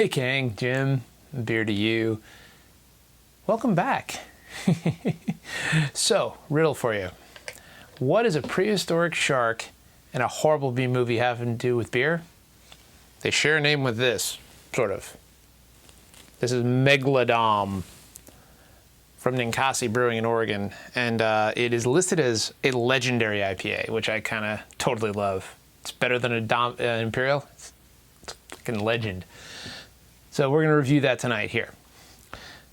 Hey gang, Jim, beer to you. Welcome back. So, riddle for you. What does a prehistoric shark and a horrible B movie have to do with beer? They share a name with this, sort of. This is Megalodom from Ninkasi Brewing in Oregon, and it is listed as a legendary IPA, which I kind of totally love. It's better than an Imperial. It's fucking legend. So we're going to review that tonight here.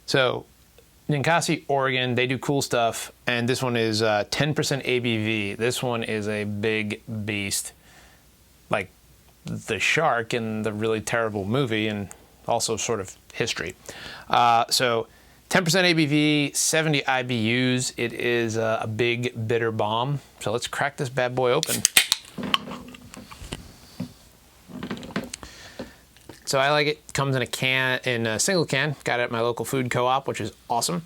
So Ninkasi, Oregon, they do cool stuff, and this one is 10% ABV. This one is a big beast, like the shark in the really terrible movie, and also sort of history. So 10% ABV, 70 IBUs. It is a big bitter bomb. So let's crack this bad boy open. So I like it. Comes in a can, in a single can. Got it at my local food co-op, which is awesome.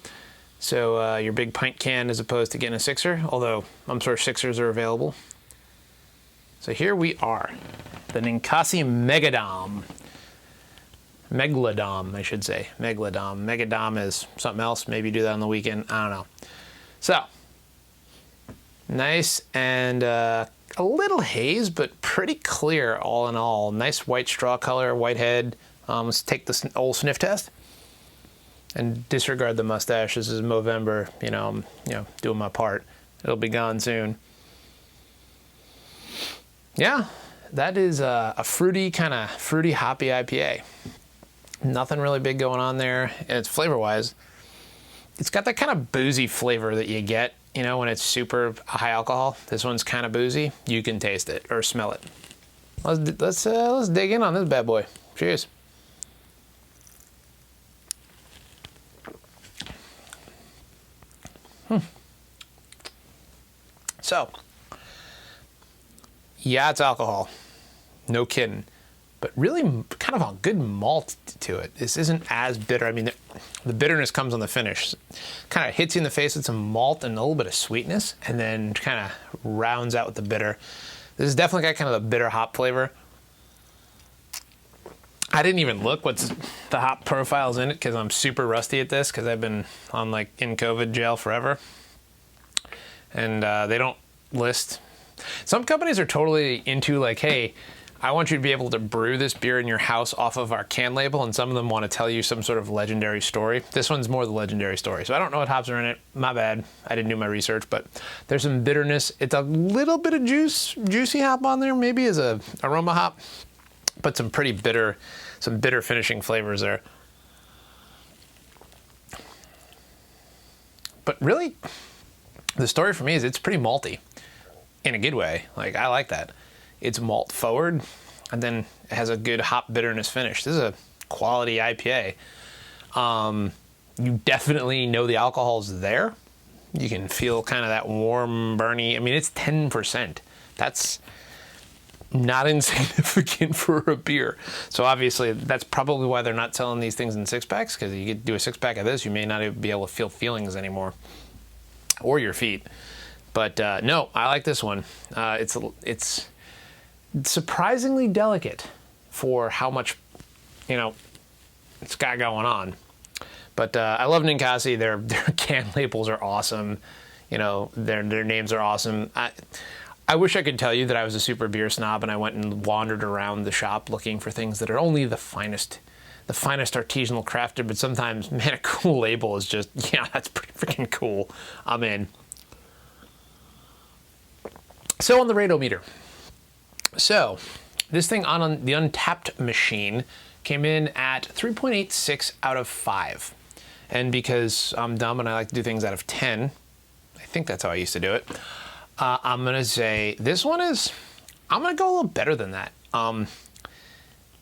So your big pint can as opposed to getting a sixer, although I'm sure sixers are available. So here we are, the Ninkasi Megalodom, I should say. Megalodom. Megadom is something else. Maybe do that on the weekend. I don't know. So nice and a little haze, but pretty clear all in all. Nice white straw color, white head. Let's take the old sniff test and disregard the mustache. This is Movember, I'm doing my part. It'll be gone soon. Yeah, that is a fruity, kind of fruity, hoppy IPA. Nothing really big going on there. And it's flavor-wise, it's got that kind of boozy flavor that you get when it's super high alcohol. This one's kind of boozy. You can taste it or smell it. Let's dig in on this bad boy. Cheers. So, yeah, it's alcohol. No kidding. But really kind of a good malt to it. This isn't as bitter. I mean, the bitterness comes on the finish. Kind of hits you in the face with some malt and a little bit of sweetness, and then kind of rounds out with the bitter. This is definitely got kind of the bitter hop flavor. I didn't even look what's the hop profiles in it because I'm super rusty at this because I've been on in COVID jail forever. And they don't list. Some companies are totally into hey, I want you to be able to brew this beer in your house off of our can label, and some of them want to tell you some sort of legendary story. This one's more the legendary story. So I don't know what hops are in it. My bad. I didn't do my research, but there's some bitterness. It's a little bit of juicy hop on there, maybe as a aroma hop, but some pretty bitter, some bitter finishing flavors there. But really, the story for me is it's pretty malty in a good way. I like that. It's malt forward, and then it has a good hop bitterness finish. This is a quality IPA. You definitely know the alcohol's there. You can feel kind of that warm, burny. I mean, it's 10%. That's not insignificant for a beer. So obviously, that's probably why they're not selling these things in six-packs, because you could do a six-pack of this, you may not even be able to feel feelings anymore, or your feet. But no, I like this one. It's surprisingly delicate for how much, it's got going on. But I love Ninkasi. Their can labels are awesome. Their names are awesome. I wish I could tell you that I was a super beer snob and I went and wandered around the shop looking for things that are only the finest artisanal crafted, but sometimes, man, a cool label is just, yeah, that's pretty freaking cool. I'm in. So on the Radometer. So this thing on the Untapped machine came in at 3.86 out of 5. And because I'm dumb and I like to do things out of 10, I think that's how I used to do it, I'm going to say this one I'm going to go a little better than that.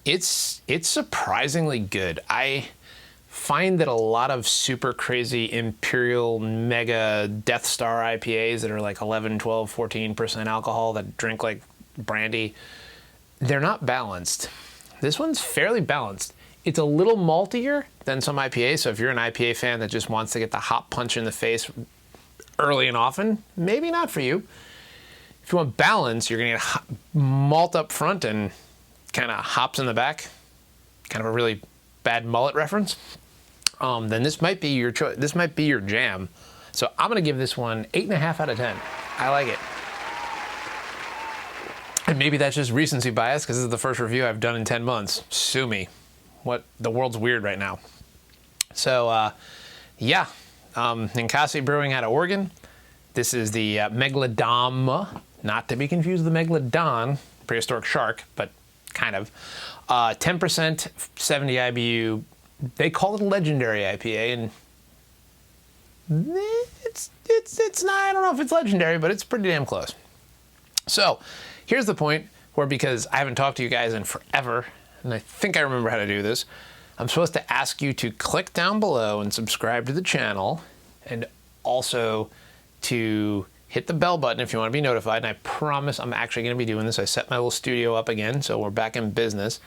It's surprisingly good. I find that a lot of super crazy Imperial Mega Death Star IPAs that are 11, 12, 14% alcohol that drink like brandy, they're not balanced. This one's fairly balanced. It's a little maltier than some IPAs, so if you're an IPA fan that just wants to get the hop punch in the face early and often, maybe not for you. If you want balance, you're gonna get malt up front and kind of hops in the back. Kind of a really bad mullet reference, then this might be your choice. This might be your jam. So I'm gonna give this one 8.5 out of 10. I like it. And maybe that's just recency bias because this is the first review I've done in 10 months. Sue me. The world's weird right now. So yeah, Ninkasi Brewing out of Oregon. This is the Megalodom, not to be confused with the Megalodon, prehistoric shark, but kind of. 10%, 70 IBU. They call it a legendary IPA, and it's not, I don't know if it's legendary, but it's pretty damn close. So here's the point where, because I haven't talked to you guys in forever, and I think I remember how to do this, I'm supposed to ask you to click down below and subscribe to the channel, and also to hit the bell button if you want to be notified. And I promise I'm actually going to be doing this. I set my little studio up again, so we're back in business.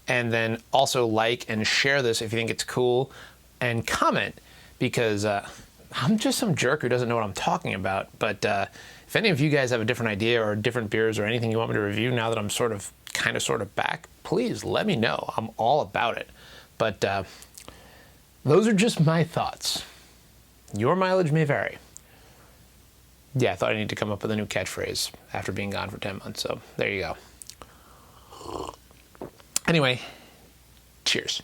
And then also like and share this if you think it's cool, and comment, because I'm just some jerk who doesn't know what I'm talking about. But if any of you guys have a different idea or different beers or anything you want me to review now that I'm sort of back, please let me know. I'm all about it. But those are just my thoughts. Your mileage may vary. Yeah, I thought I needed to come up with a new catchphrase after being gone for 10 months. So there you go. Anyway, cheers.